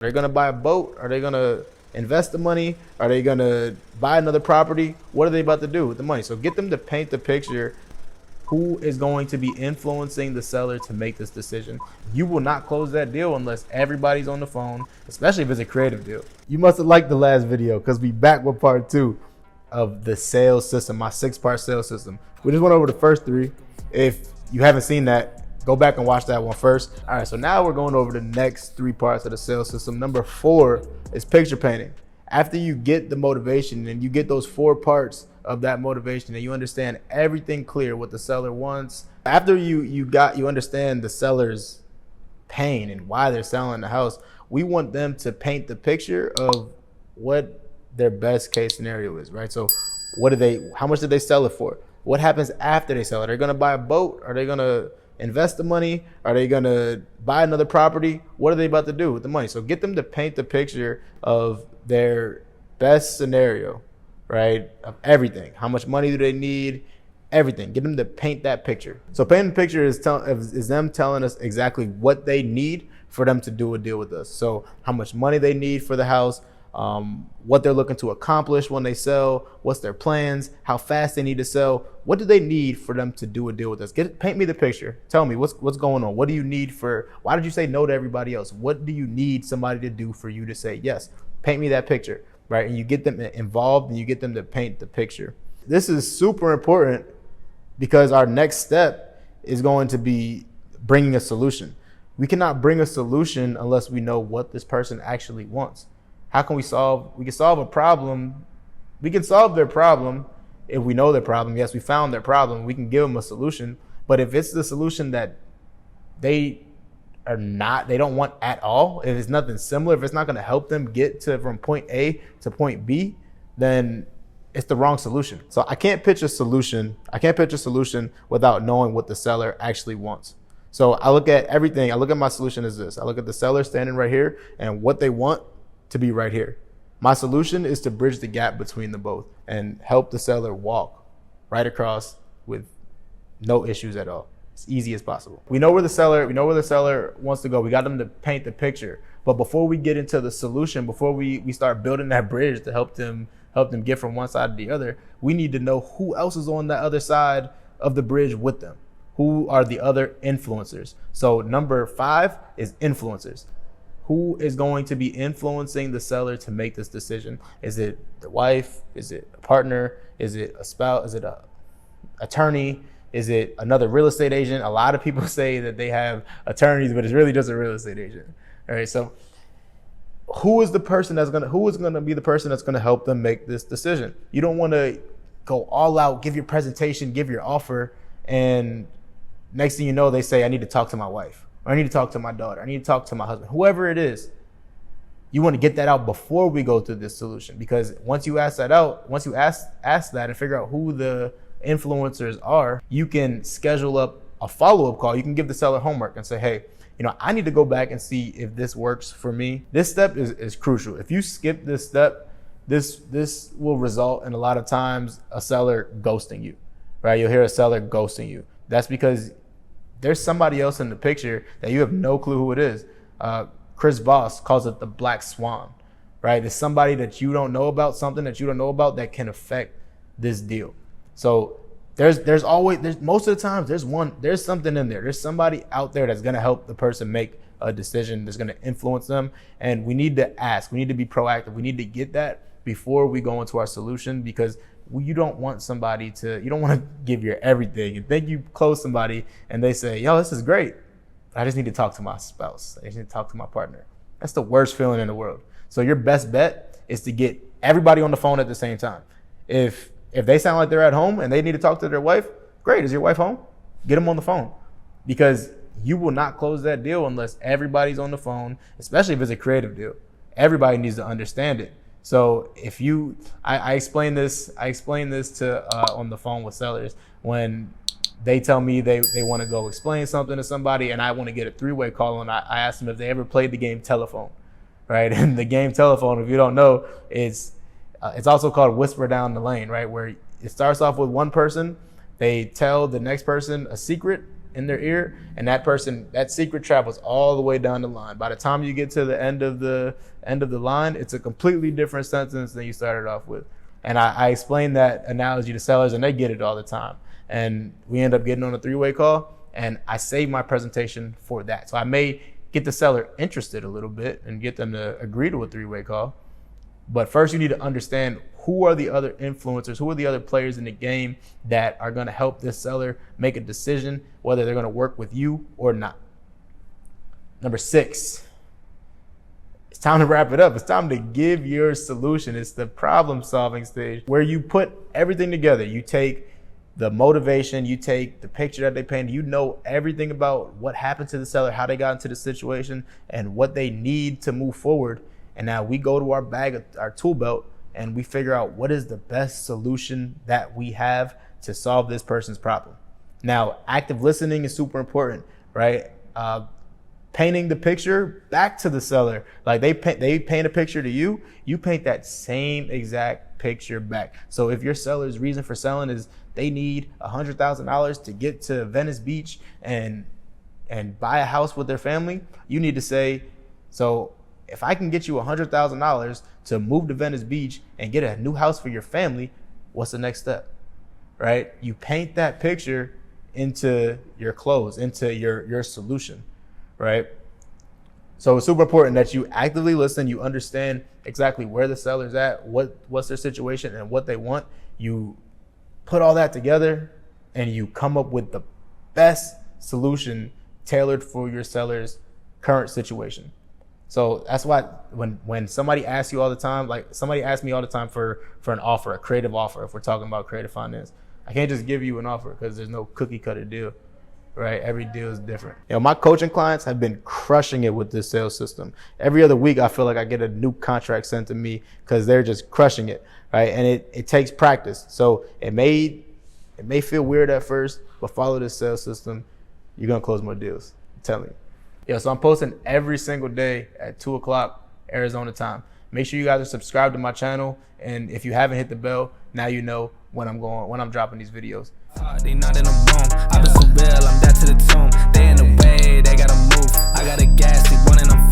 They're going to buy a boat? Are they going to invest the money? Are they going to buy another property? What are they about to do with the money? So get them to paint the picture. Who is going to be influencing the seller to make this decision? You will not close that deal unless everybody's on the phone, especially if it's a creative deal. You must have liked the last video because we back with part 2 of the sales system, my 6-part sales system. We just went over the first 3. If you haven't seen that, go back and watch that one first. All right, so now we're going over the next 3 parts of the sales system. Number 4 is picture painting. After you get the motivation and you get those 4 parts of that motivation and you understand everything clear what the seller wants, after you understand the seller's pain and why they're selling the house, we want them to paint the picture of what their best case scenario is, right? So how much did they sell it for? What happens after they sell it? Are they going to buy a boat? Are they going to invest the money? Are they going to buy another property? What are they about to do with the money? So get them to paint the picture of their best scenario, right? Of everything. How much money do they need? Everything. Get them to paint that picture. So painting the picture is them telling us exactly what they need for them to do a deal with us. So how much money they need for the house, what they're looking to accomplish when they sell, what's their plans, how fast they need to sell, what do they need for them to do a deal with us? Paint me the picture. Tell me what's going on. What do you need why did you say no to everybody else? What do you need somebody to do for you to say yes? Paint me that picture, right? And you get them involved and you get them to paint the picture. This is super important because our next step is going to be bringing a solution. We cannot bring a solution unless we know what this person actually wants. How can we can solve a problem. We can solve their problem if we know their problem. Yes, we found their problem. We can give them a solution. But if it's the solution that they don't want at all, if it's nothing similar, if it's not going to help them get from point A to point B, then it's the wrong solution. So I can't pitch a solution. Without knowing what the seller actually wants. So I look at everything. I look at my solution as this. I look at the seller standing right here and what they want to be right here. My solution is to bridge the gap between the both and help the seller walk right across with no issues at all. As easy as possible. We know where the seller wants to go. We got them to paint the picture. But before we get into the solution, before we start building that bridge to help them get from one side to the other, we need to know who else is on that other side of the bridge with them. Who are the other influencers? So number 5 is influencers. Who is going to be influencing the seller to make this decision? Is it the wife? Is it a partner? Is it a spouse? Is it an attorney? Is it another real estate agent? A lot of people say that they have attorneys, but it's really just a real estate agent. All right. So who is going to be the person that's going to help them make this decision? You don't want to go all out, give your presentation, give your offer, and next thing you know, they say, I need to talk to my wife. Or I need to talk to my daughter. I need to talk to my husband. Whoever it is, you want to get that out before we go through this solution. Because once you ask that and figure out who the influencers are, you can schedule up a follow-up call. You can give the seller homework and say, hey, I need to go back and see if this works for me. This step is crucial. If you skip this step, this will result in a lot of times a seller ghosting you, right? You'll hear a seller ghosting you. That's because there's somebody else in the picture that you have no clue who it is. Chris Voss calls it the black swan, right? It's somebody that you don't know about, something that you don't know about that can affect this deal. So there's most of the times there's something in there. There's somebody out there that's gonna help the person make a decision, that's gonna influence them. And we need to ask, we need to be proactive. We need to get that before we go into our solution, because you don't want to give your everything and then you close somebody and they say, yo, this is great. I just need to talk to my spouse. I just need to talk to my partner. That's the worst feeling in the world. So your best bet is to get everybody on the phone at the same time. If they sound like they're at home and they need to talk to their wife, great. Is your wife home? Get them on the phone, because you will not close that deal unless everybody's on the phone, especially if it's a creative deal. Everybody needs to understand it. So if I explain this to on the phone with sellers when they tell me they want to go explain something to somebody and I want to get a 3-way call, and I ask them if they ever played the game telephone, right? And the game telephone, if you don't know, it's also called whisper down the lane, right? Where it starts off with one person, they tell the next person a secret, in their ear, and that secret travels all the way down the line. By the time you get to the end of the line, it's a completely different sentence than you started off with. And I explain that analogy to sellers, and they get it all the time. And we end up getting on a three-way call, and I save my presentation for that. So I may get the seller interested a little bit and get them to agree to a three-way call. But first you need to understand who are the other influencers, who are the other players in the game that are gonna help this seller make a decision whether they're gonna work with you or not. Number 6, it's time to wrap it up. It's time to give your solution. It's the problem solving stage where you put everything together. You take the motivation, you take the picture that they painted, you know everything about what happened to the seller, how they got into the situation, and what they need to move forward. And now we go to our bag, our tool belt, and we figure out what is the best solution that we have to solve this person's problem. Now, active listening is super important, right? Painting the picture back to the seller. Like they paint a picture to you, you paint that same exact picture back. So if your seller's reason for selling is they need $100,000 to get to Venice Beach and buy a house with their family, you need to say, so if I can get you $100,000 to move to Venice Beach and get a new house for your family, what's the next step, right? You paint that picture into your close, into your solution, right? So it's super important that you actively listen, you understand exactly where the seller's at, what's their situation and what they want. You put all that together and you come up with the best solution tailored for your seller's current situation. So that's why when somebody asks you all the time, like somebody asks me all the time for an offer, a creative offer, if we're talking about creative finance, I can't just give you an offer because there's no cookie cutter deal, right? Every deal is different. You know, my coaching clients have been crushing it with this sales system. Every other week, I feel like I get a new contract sent to me because they're just crushing it, right? And it takes practice. So it may feel weird at first, but follow this sales system. You're going to close more deals. I'm telling you. Yeah, so I'm posting every single day at 2 o'clock Arizona time. Make sure you guys are subscribed to my channel. And if you haven't hit the bell, now you know when I'm dropping these videos. They not in a room. I've been so real, I'm dead to the tomb. They in the way, they gotta move. I got a gas, they running, I'm